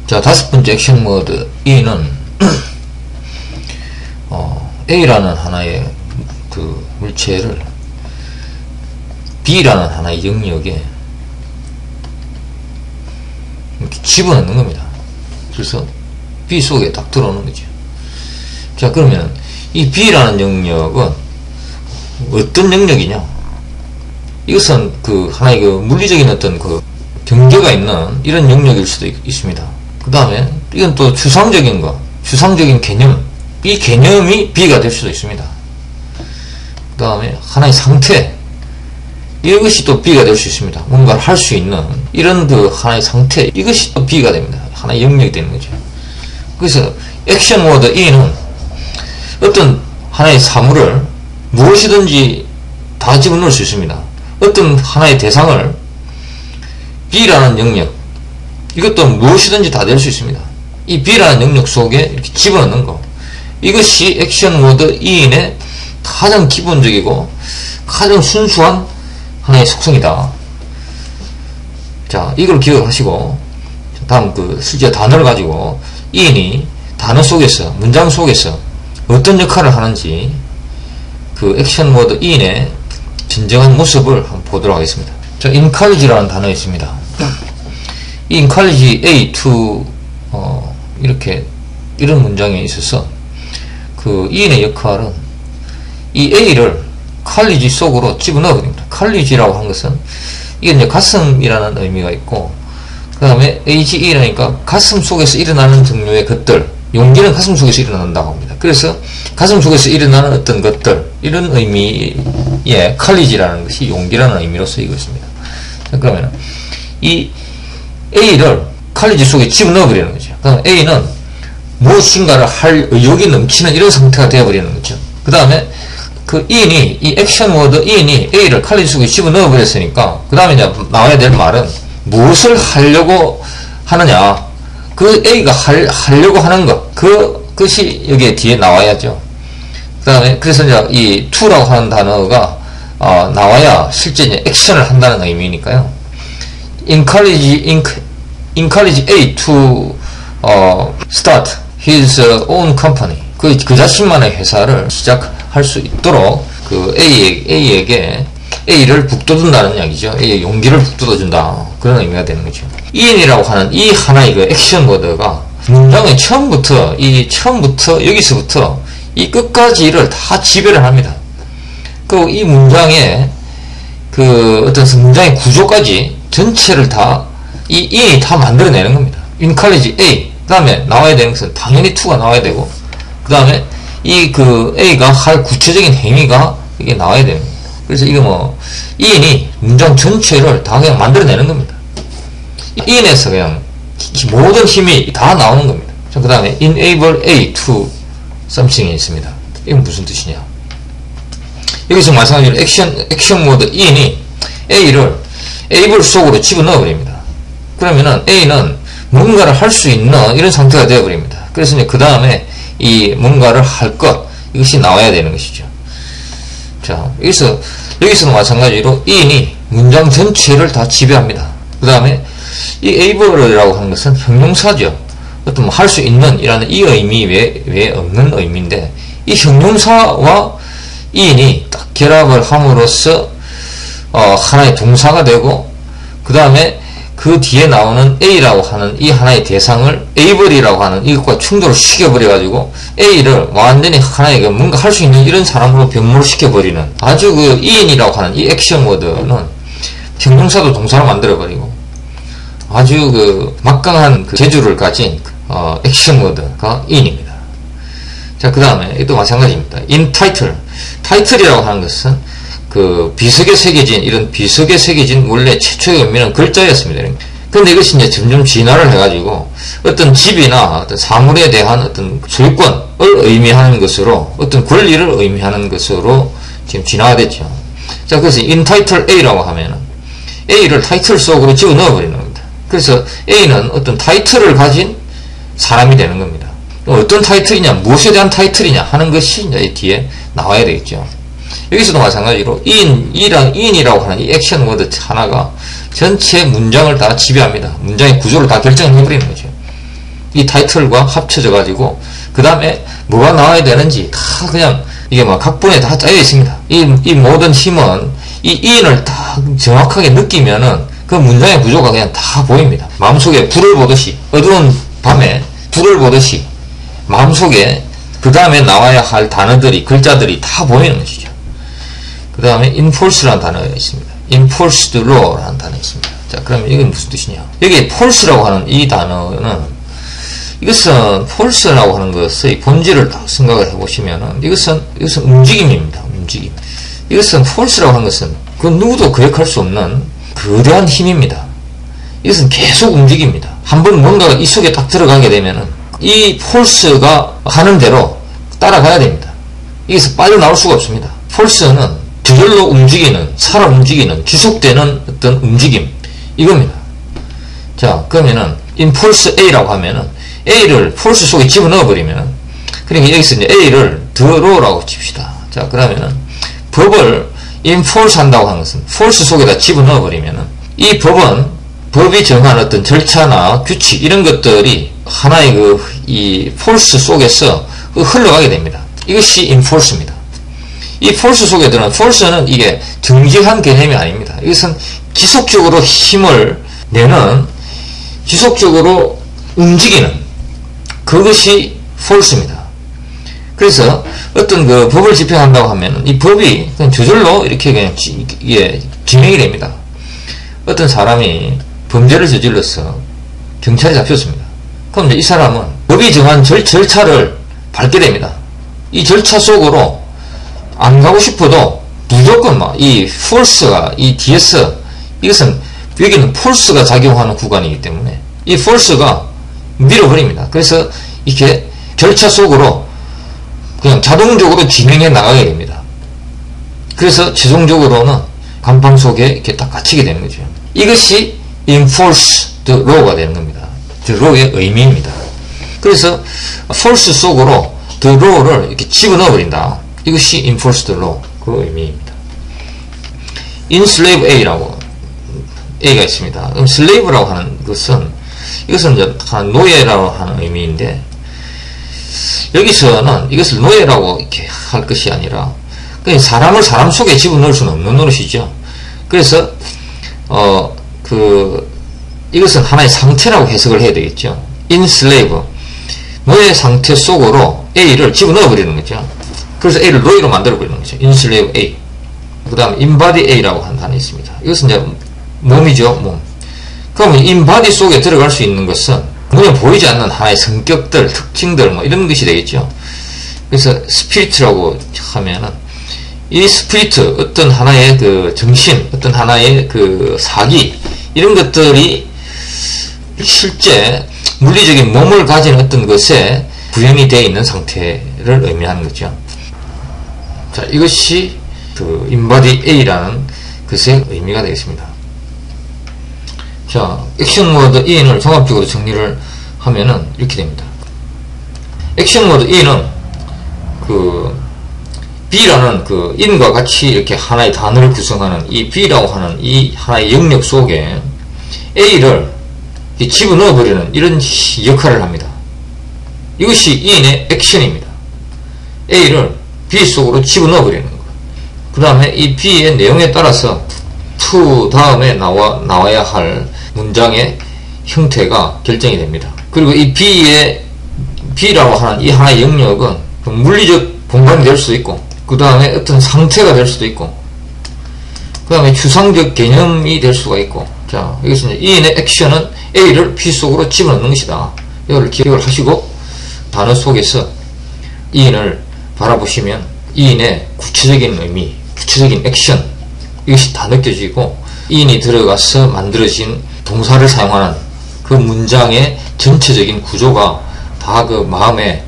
자, 다섯 번째 액션 모드 E는 A라는 하나의 그 물체를 B라는 하나의 영역에 이렇게 집어넣는 겁니다. 그래서 B 속에 딱 들어오는 거죠. 자, 그러면 이 B라는 영역은 어떤 영역이냐? 이것은 그 하나의 그 물리적인 어떤 그 경계가 있는 이런 영역일 수도 있습니다. 그 다음에 이건 또 추상적인 거, 추상적인 개념, 이 개념이 B가 될 수도 있습니다. 그 다음에 하나의 상태, 이것이 또 B가 될 수 있습니다. 뭔가를 할 수 있는 이런 그 하나의 상태, 이것이 또 B가 됩니다. 하나의 영역이 되는 거죠. 그래서 액션 모드 E는 어떤 하나의 사물을 무엇이든지 다 집어넣을 수 있습니다. 어떤 하나의 대상을 B라는 영역, 이것도 무엇이든지 다 될 수 있습니다. 이 B라는 영역 속에 이렇게 집어넣는 거, 이것이 액션 모드 E인의 가장 기본적이고 가장 순수한 하나의 속성이다. 자, 이걸 기억하시고 다음 그 실제 단어를 가지고 E인이 단어 속에서, 문장 속에서 어떤 역할을 하는지 그 액션 모드 E인의 진정한 모습을 한번 보도록 하겠습니다. 자, encourage라는 단어 있습니다. 이 encourage A to 이렇게 이런 문장에 있어서 그 E인의 역할은 이 A를 college 속으로 집어넣어 버립니다. college라고 한 것은 이게 이제 가슴이라는 의미가 있고, 그 다음에 AGE라니까 가슴 속에서 일어나는 종류의 것들, 용기는 가슴 속에서 일어난다고 합니다. 그래서 가슴 속에서 일어나는 어떤 것들, 이런 의미의 college라는 것이 용기라는 의미로 쓰이고 있습니다. 자, 그러면 이 A를 college 속에 집어넣어 버리는 거죠. 그럼 A는 무엇인가를 할 의욕이 넘치는 이런 상태가 되어버리는 거죠. 그 다음에 그 E인이, 이 액션 모드 E인이 A를 칼리지 속에 집어넣어 버렸으니까, 그 다음에 이제 나와야 될 말은 무엇을 하려고 하느냐, 그 A가 하려고 하는 것, 그것이 여기에 뒤에 나와야죠. 그 다음에 그래서 이제 이 to라고 하는 단어가 나와야 실제 이제 액션을 한다는 의미니까요. encourage A to start his own company. 그 자신만의 회사를 시작할 수 있도록 그 A에게 A를 북돋운다는 이야기죠. A의 용기를 북돋워준다. 그런 의미가 되는 거죠. E인이라고 하는 이 하나의 그 액션 모드가 문장의 처음부터 여기서부터 이 끝까지를 다 지배를 합니다. 그 이 문장의 그 어떤 문장의 구조까지 전체를 다 이 E인이 다 만들어내는 겁니다. encourage A. 그 다음에 나와야 되는 것은 당연히 to가 나와야 되고, 그 다음에 이 그 A가 할 구체적인 행위가 이게 나와야 됩니다. 그래서 이거 뭐 E인이 문장 전체를 다 그냥 만들어내는 겁니다. E인에서 그냥 모든 힘이 다 나오는 겁니다. 그 다음에 enable A to something이 있습니다. 이건 무슨 뜻이냐? 여기서 마찬가지로 액션 모드 E인이 A를 able 속으로 집어넣어 버립니다. 그러면은 A는 뭔가를 할 수 있는 이런 상태가 되어 버립니다. 그래서 이제 그 다음에 이 뭔가를 할 것, 이것이 나와야 되는 것이죠. 자, 여기서도 마찬가지로 E인이 문장 전체를 다 지배합니다. 그 다음에 이 able이라고 하는 것은 형용사죠. 어떤 뭐 할 수 있는 이라는 이 의미 외에 없는 의미인데, 이 형용사와 E인이 딱 결합을 함으로써 하나의 동사가 되고, 그 다음에 그 뒤에 나오는 A라고 하는 이 하나의 대상을 able이라고 하는 이것과 충돌을 시켜버려가지고 A를 완전히 하나의 뭔가 할 수 있는 이런 사람으로 변모를 시켜버리는 아주 그 E인이라고 하는 이 액션 모드는 형용사도 동사로 만들어버리고 아주 그 막강한 그 재주를 가진 액션 모드가 E인입니다. 자, 그 다음에 또 마찬가지입니다. in title이라고 하는 것은 그 비석에 새겨진, 이런 비석에 새겨진 원래 최초의 의미는 글자였습니다. 근데 이것이 이제 점점 진화를 해가지고 어떤 집이나 어떤 사물에 대한 어떤 소유권을 의미하는 것으로, 어떤 권리를 의미하는 것으로 지금 진화가 됐죠. 자, 그래서 in title A라고 하면은 A를 타이틀 속으로 집어넣어 버리는 겁니다. 그래서 A는 어떤 타이틀을 가진 사람이 되는 겁니다. 어떤 타이틀이냐, 무엇에 대한 타이틀이냐 하는 것이 이제 뒤에 나와야 되겠죠. 여기서도 마찬가지로 인이라고 하는 이 액션 워드 하나가 전체 문장을 다 지배합니다. 문장의 구조를 다 결정해버리는 거죠. 이 타이틀과 합쳐져 가지고 그 다음에 뭐가 나와야 되는지 다 그냥 이게 막 각본에 다 짜여 있습니다. 이 모든 힘은 이 인을 딱 정확하게 느끼면은 그 문장의 구조가 그냥 다 보입니다. 마음속에 불을 보듯이, 어두운 밤에 불을 보듯이 마음속에 그 다음에 나와야 할 단어들이, 글자들이 다 보이는 것이죠. 그 다음에 enforce라는 단어가 있습니다. enforced law라는 단어가 있습니다. 자, 그러면 이건 무슨 뜻이냐? 여기 false라고 하는 이 단어는, 이것은 false라고 하는 것의 본질을 딱 생각을 해보시면은 이것은 움직임입니다. 움직임. 이것은 false라고 하는 것은 그 누구도 거역할 수 없는 거대한 힘입니다. 이것은 계속 움직입니다. 한번 뭔가가 이 속에 딱 들어가게 되면은 이 false가 하는 대로 따라가야 됩니다. 여기서 빠져나올 수가 없습니다. false는 저절로 움직이는, 살아 움직이는, 지속되는 어떤 움직임, 이겁니다. 자, 그러면은 enforce A라고 하면은 A를 false 속에 집어넣어 버리면은, 그러니까 여기서 이제 A를 the law라고 칩시다. 자, 그러면은 법을 enforce 한다고 하는 것은 false 속에다 집어넣어 버리면은 이 법은 법이 정한 어떤 절차나 규칙 이런 것들이 하나의 이 false 속에서 흘러가게 됩니다. 이것이 enforce입니다. 이 false 속에 들어간 false는 이게 정직한 개념이 아닙니다. 이것은 지속적으로 힘을 내는, 지속적으로 움직이는 그것이 false입니다. 그래서 어떤 그 법을 집행한다고 하면 이 법이 그냥 저절로 이렇게 그냥 이게 진행이 됩니다. 어떤 사람이 범죄를 저질러서 경찰에 잡혔습니다. 그럼 이제 이 사람은 법이 정한 절차를 밟게 됩니다. 이 절차 속으로 안 가고 싶어도 무조건 막 이 force가, 이 DS, 이것은 여기는 force가 작용하는 구간이기 때문에 이 force가 밀어버립니다. 그래서 이렇게 절차 속으로 그냥 자동적으로 진행해 나가게 됩니다. 그래서 최종적으로는 감방 속에 이렇게 딱 갇히게 되는 거죠. 이것이 enforce the law가 되는 겁니다. the law의 의미입니다. 그래서 false 속으로 the law를 이렇게 집어넣어 버린다. 이것이 enforce the law, 그 의미입니다. enslave A라고 A가 있습니다. 그럼 slave라고 하는 것은, 이것은 이제 노예라고 하는 의미인데, 여기서는 이것을 노예라고 이렇게 할 것이 아니라, 그냥 사람을 사람 속에 집어넣을 수는 없는 노릇이죠. 그래서, 이것은 하나의 상태라고 해석을 해야 되겠죠. enslave, 노예 상태 속으로 A를 집어넣어 버리는 거죠. 그래서 A를 노예로 만들어 버리는 거죠. enslave A. 그 다음에 embody A라고 하는 단어가 있습니다. 이것은 이제 몸이죠, 몸. 그러면 embody 속에 들어갈 수 있는 것은 눈에 보이지 않는 하나의 성격들, 특징들, 뭐 이런 것이 되겠죠. 그래서 스피릿이라고 하면은 이 스피릿, 어떤 하나의 그 정신, 어떤 하나의 그 사기, 이런 것들이 실제 물리적인 몸을 가진 어떤 것에 구현이 되어 있는 상태를 의미하는 거죠. 자, 이것이 그 embody A라는 것의 의미가 되겠습니다. 자, 액션 모드 E는 종합적으로 정리를 하면은 이렇게 됩니다. 액션 모드 E는 그 B라는 그 in과 같이 이렇게 하나의 단어를 구성하는 이 B라고 하는 이 하나의 영역 속에 A를 집어넣어 버리는 이런 역할을 합니다. 이것이 in의 액션입니다. A를 B 속으로 집어넣어 버리는 것. 그 다음에 이 B의 내용에 따라서 to 다음에 나와야 할 문장의 형태가 결정이 됩니다. 그리고 이 B라고 하는 이 하나의 영역은 물리적 공간이 될 수도 있고, 그 다음에 어떤 상태가 될 수도 있고, 그 다음에 추상적 개념이 될 수가 있고, 자, 여기서 이제 in의 액션은 A를 B 속으로 집어넣는 것이다. 이걸 기억을 하시고, 단어 속에서 in을 바라보시면 in의 구체적인 의미, 구체적인 액션, 이것이 다 느껴지고, in이 들어가서 만들어진 동사를 사용하는 그 문장의 전체적인 구조가 다 그 마음에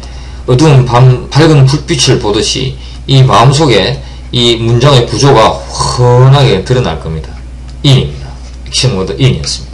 어두운 밤 밝은 불빛을 보듯이 이 마음속에 이 문장의 구조가 훤하게 드러날 겁니다. in입니다. 액션 모드 in이었습니다.